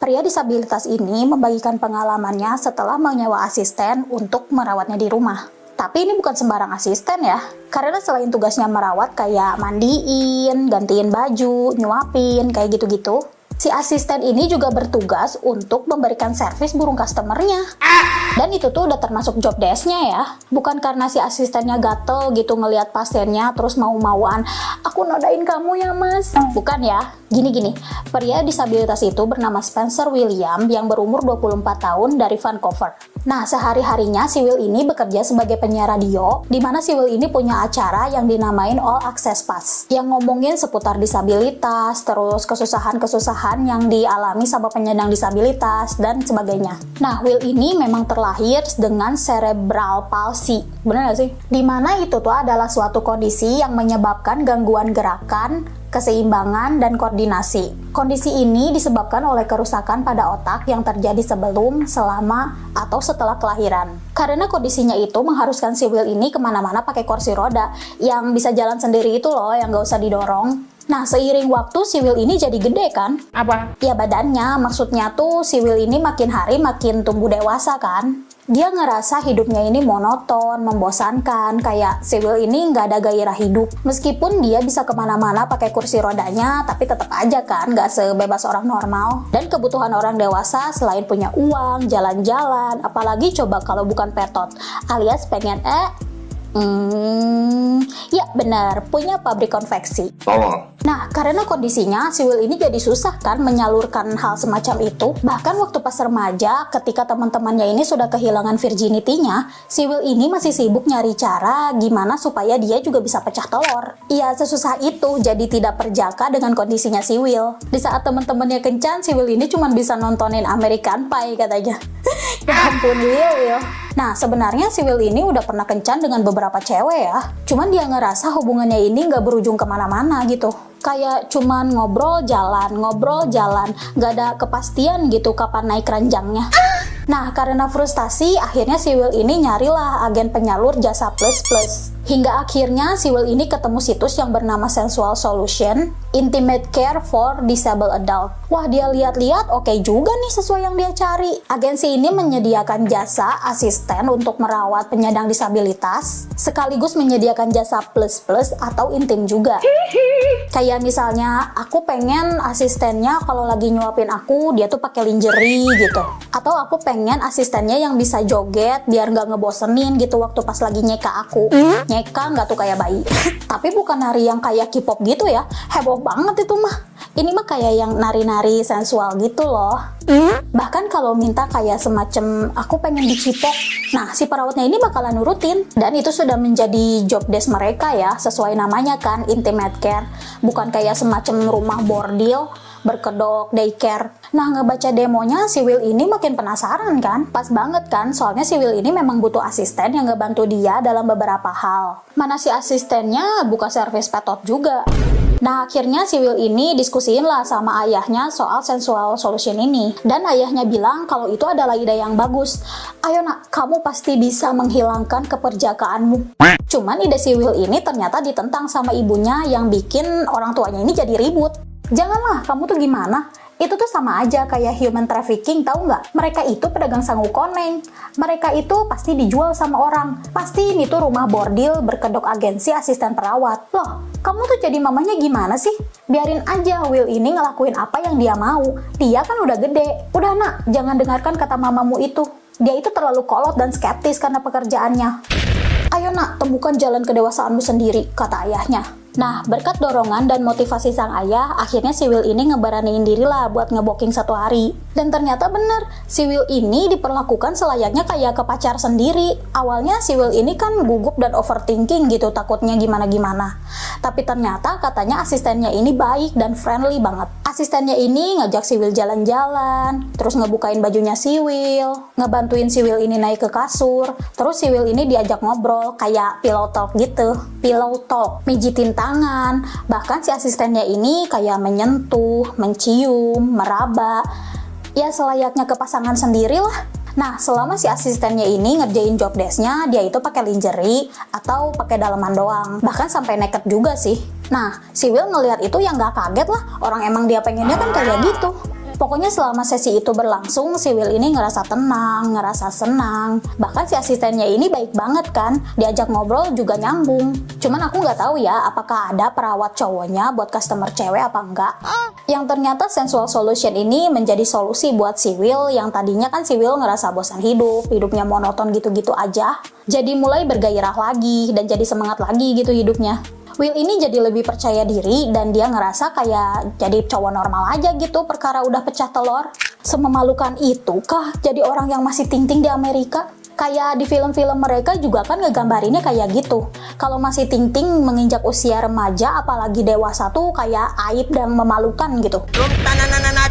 Pria disabilitas ini membagikan pengalamannya setelah menyewa asisten untuk merawatnya di rumah. Tapi ini bukan sembarang asisten ya, karena selain tugasnya merawat kayak mandiin, gantiin baju, nyuapin, kayak gitu-gitu, si asisten ini juga bertugas untuk memberikan servis burung customernya. Dan itu tuh udah termasuk job desk-nya ya. Bukan karena si asistennya gatel gitu ngelihat pasiennya terus mau-mauan, aku nodain kamu ya mas. Bukan ya. Gini-gini, pria disabilitas itu bernama Spencer William yang berumur 24 tahun dari Vancouver. Nah, sehari-harinya si Will ini bekerja sebagai penyiar radio, di mana si Will ini punya acara yang dinamain All Access Pass, yang ngomongin seputar disabilitas, terus kesusahan-kesusahan yang dialami sama penyandang disabilitas, dan sebagainya. Nah, Will ini memang terlahir dengan cerebral palsy, bener gak sih? Dimana itu tuh adalah suatu kondisi yang menyebabkan gangguan gerakan, keseimbangan, dan koordinasi. Kondisi ini disebabkan oleh kerusakan pada otak yang terjadi sebelum, selama, atau setelah kelahiran. Karena kondisinya itu mengharuskan si Will ini kemana-mana pakai kursi roda, yang bisa jalan sendiri itu loh, yang gak usah didorong. Nah, seiring waktu si Will ini jadi gede kan? Apa? Ya badannya, maksudnya tuh si Will ini makin hari makin tumbuh dewasa kan? Dia ngerasa hidupnya ini monoton, membosankan, kayak si Will ini nggak ada gairah hidup. Meskipun dia bisa kemana-mana pakai kursi rodanya, tapi tetap aja kan nggak sebebas orang normal. Dan kebutuhan orang dewasa selain punya uang, jalan-jalan, apalagi coba kalau bukan petot, alias pengen ya benar, punya pabrik konveksi. Nah, karena kondisinya, si Will ini jadi susah kan menyalurkan hal semacam itu. Bahkan waktu pas remaja, ketika teman-temannya ini sudah kehilangan virginity-nya, si Will ini masih sibuk nyari cara gimana supaya dia juga bisa pecah telur. Iya, sesusah itu, jadi tidak perjaka dengan kondisinya si Will. Di saat teman-temannya kencan, si Will ini cuma bisa nontonin American Pie katanya. Ya ampun Will. Nah, sebenarnya si Will ini udah pernah kencan dengan beberapa cewek ya. Cuman dia ngerasa hubungannya ini nggak berujung kemana-mana gitu. Kayak cuman ngobrol jalan, nggak ada kepastian gitu kapan naik ranjangnya. Nah, karena frustasi, akhirnya si Will ini nyarilah agen penyalur jasa plus-plus. Hingga akhirnya si Will ini ketemu situs yang bernama Sensual Solution, Intimate Care for Disabled Adult. Wah, dia lihat-lihat oke juga nih sesuai yang dia cari. Agensi ini menyediakan jasa asisten untuk merawat penyandang disabilitas, sekaligus menyediakan jasa plus-plus atau intim juga. Kayak misalnya, aku pengen asistennya kalau lagi nyuapin aku, dia tuh pakai lingerie gitu. Atau aku pengen asistennya yang bisa joget biar nggak ngebosenin gitu waktu pas lagi nyeka aku. Nyeka nggak tuh kayak bayi. Tapi bukan nari yang kayak K-pop gitu ya. Heboh banget itu mah. Ini mah kayak yang nari-nari sensual gitu loh. Bahkan kalau minta kayak semacam aku pengen dicipok, nah si perawatnya ini bakalan nurutin. Dan itu sudah menjadi job desk mereka ya, sesuai namanya kan, intimate care. Bukan kayak semacam rumah bordil, berkedok, daycare. Nah, ngebaca demonya si Will ini makin penasaran kan? Pas banget kan, soalnya si Will ini memang butuh asisten yang ngebantu dia dalam beberapa hal. Mana si asistennya buka servis petot juga. Nah, akhirnya si Will ini diskusiin lah sama ayahnya soal Sensual Solution ini. Dan ayahnya bilang kalau itu adalah ide yang bagus. Ayo nak, kamu pasti bisa menghilangkan keperjakaanmu. Cuman ide si Will ini ternyata ditentang sama ibunya yang bikin orang tuanya ini jadi ribut. Janganlah, kamu tuh gimana? Itu tuh sama aja kayak human trafficking, tahu nggak? Mereka itu pedagang sangu koneng. Mereka itu pasti dijual sama orang. Pasti ini tuh rumah bordil berkedok agensi asisten perawat. Loh, kamu tuh jadi mamanya gimana sih? Biarin aja Will ini ngelakuin apa yang dia mau. Dia kan udah gede. Udah nak, jangan dengarkan kata mamamu itu. Dia itu terlalu kolot dan skeptis karena pekerjaannya. Ayo nak, temukan jalan kedewasaanmu sendiri, kata ayahnya. Nah, berkat dorongan dan motivasi sang ayah, akhirnya si Will ini ngeberaniin diri lah buat ngeboking satu hari. Dan ternyata bener, si Will ini diperlakukan selayaknya kayak ke pacar sendiri. Awalnya si Will ini kan gugup dan overthinking gitu, takutnya gimana-gimana. Tapi ternyata katanya asistennya ini baik dan friendly banget. Asistennya ini ngajak si Will jalan-jalan, terus ngebukain bajunya si Will, ngebantuin si Will ini naik ke kasur, terus si Will ini diajak ngobrol kayak pillow talk gitu. Pillow talk, mijitin tangan, bahkan si asistennya ini kayak menyentuh, mencium, meraba. Ya selayaknya ke pasangan sendiri lah. Nah, selama si asistennya ini ngerjain job desk-nya, dia itu pakai lingerie atau pakai daleman doang. Bahkan sampai naked juga sih. Nah, si Will ngelihat itu yang gak kaget lah. Orang emang dia pengennya kan kayak gitu. Pokoknya selama sesi itu berlangsung, si Will ini ngerasa tenang, ngerasa senang. Bahkan si asistennya ini baik banget kan, diajak ngobrol juga nyambung. Cuman aku nggak tahu ya, apakah ada perawat cowoknya buat customer cewek apa enggak. Yang ternyata sensual solution ini menjadi solusi buat si Will, yang tadinya kan si Will ngerasa bosan hidupnya monoton gitu-gitu aja. Jadi mulai bergairah lagi, dan jadi semangat lagi gitu hidupnya. Will ini jadi lebih percaya diri dan dia ngerasa kayak jadi cowok normal aja gitu perkara udah pecah telur. Sememalukan itu kah jadi orang yang masih ting-ting di Amerika? Kayak di film-film mereka juga kan ngegambarinnya kayak gitu. Kalau masih ting-ting menginjak usia remaja apalagi dewasa tuh kayak aib dan memalukan gitu.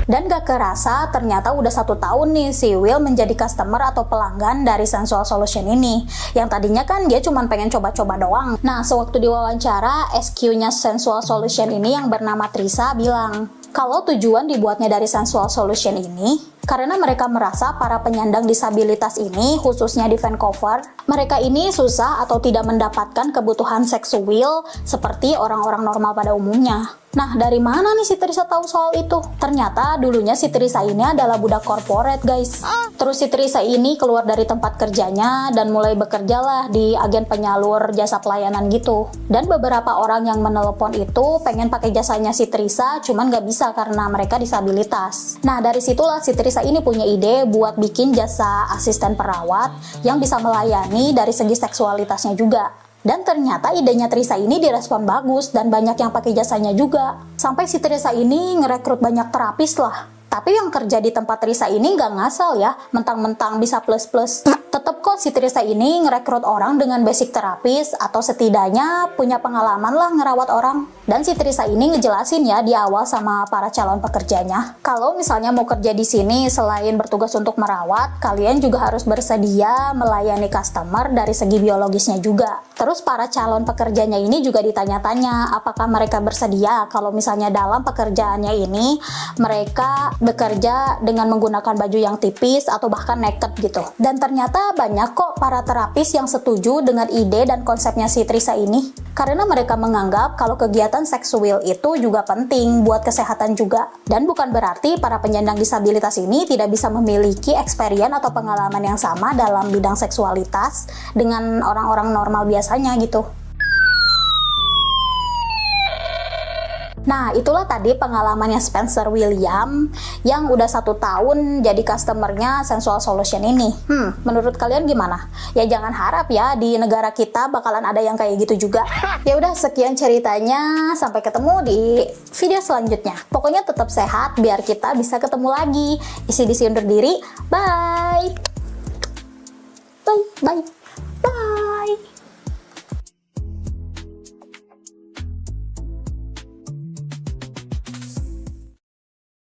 Dan gak kerasa ternyata udah 1 tahun nih si Will menjadi customer atau pelanggan dari Sensual Solution ini. Yang tadinya kan dia cuma pengen coba-coba doang. Nah, sewaktu diwawancara, SQ-nya Sensual Solution ini yang bernama Trisa bilang, kalau tujuan dibuatnya dari Sensual Solution ini, karena mereka merasa para penyandang disabilitas ini, khususnya di Vancouver, mereka ini susah atau tidak mendapatkan kebutuhan seksual seperti orang-orang normal pada umumnya. Nah, dari mana nih si Trisa tahu soal itu? Ternyata dulunya si Trisa ini adalah budak corporate, guys. Terus si Trisa ini keluar dari tempat kerjanya dan mulai bekerja lah di agen penyalur jasa pelayanan gitu. Dan beberapa orang yang menelepon itu pengen pakai jasanya si Trisa, cuman nggak bisa karena mereka disabilitas. Nah, dari situlah si Trisa ini punya ide buat bikin jasa asisten perawat yang bisa melayani dari segi seksualitasnya juga. Dan ternyata idenya Trisa ini direspon bagus dan banyak yang pakai jasanya juga. Sampai si Trisa ini ngerekrut banyak terapis lah. Tapi yang kerja di tempat Trisa ini nggak ngasal ya, mentang-mentang bisa plus-plus. Tetep kok si Trisa ini ngerekrut orang dengan basic terapis atau setidaknya punya pengalaman lah ngerawat orang. Dan si Trisa ini ngejelasin ya di awal sama para calon pekerjanya, kalau misalnya mau kerja di sini selain bertugas untuk merawat, kalian juga harus bersedia melayani customer dari segi biologisnya juga. Terus para calon pekerjanya ini juga ditanya-tanya apakah mereka bersedia kalau misalnya dalam pekerjaannya ini mereka bekerja dengan menggunakan baju yang tipis atau bahkan naked gitu. Dan ternyata banyak kok para terapis yang setuju dengan ide dan konsepnya si Trisa ini. Karena mereka menganggap kalau kegiatan seksual itu juga penting buat kesehatan juga. Dan bukan berarti para penyandang disabilitas ini tidak bisa memiliki experience atau pengalaman yang sama dalam bidang seksualitas dengan orang-orang normal biasanya gitu. Nah, itulah tadi pengalamannya Spencer William yang udah 1 tahun jadi customernya Sensual Solution ini. Menurut kalian gimana? Ya jangan harap ya di negara kita bakalan ada yang kayak gitu juga. Ya udah, sekian ceritanya. Sampai ketemu di video selanjutnya. Pokoknya tetap sehat biar kita bisa ketemu lagi. Isi undur diri. Bye. Bye. Bye.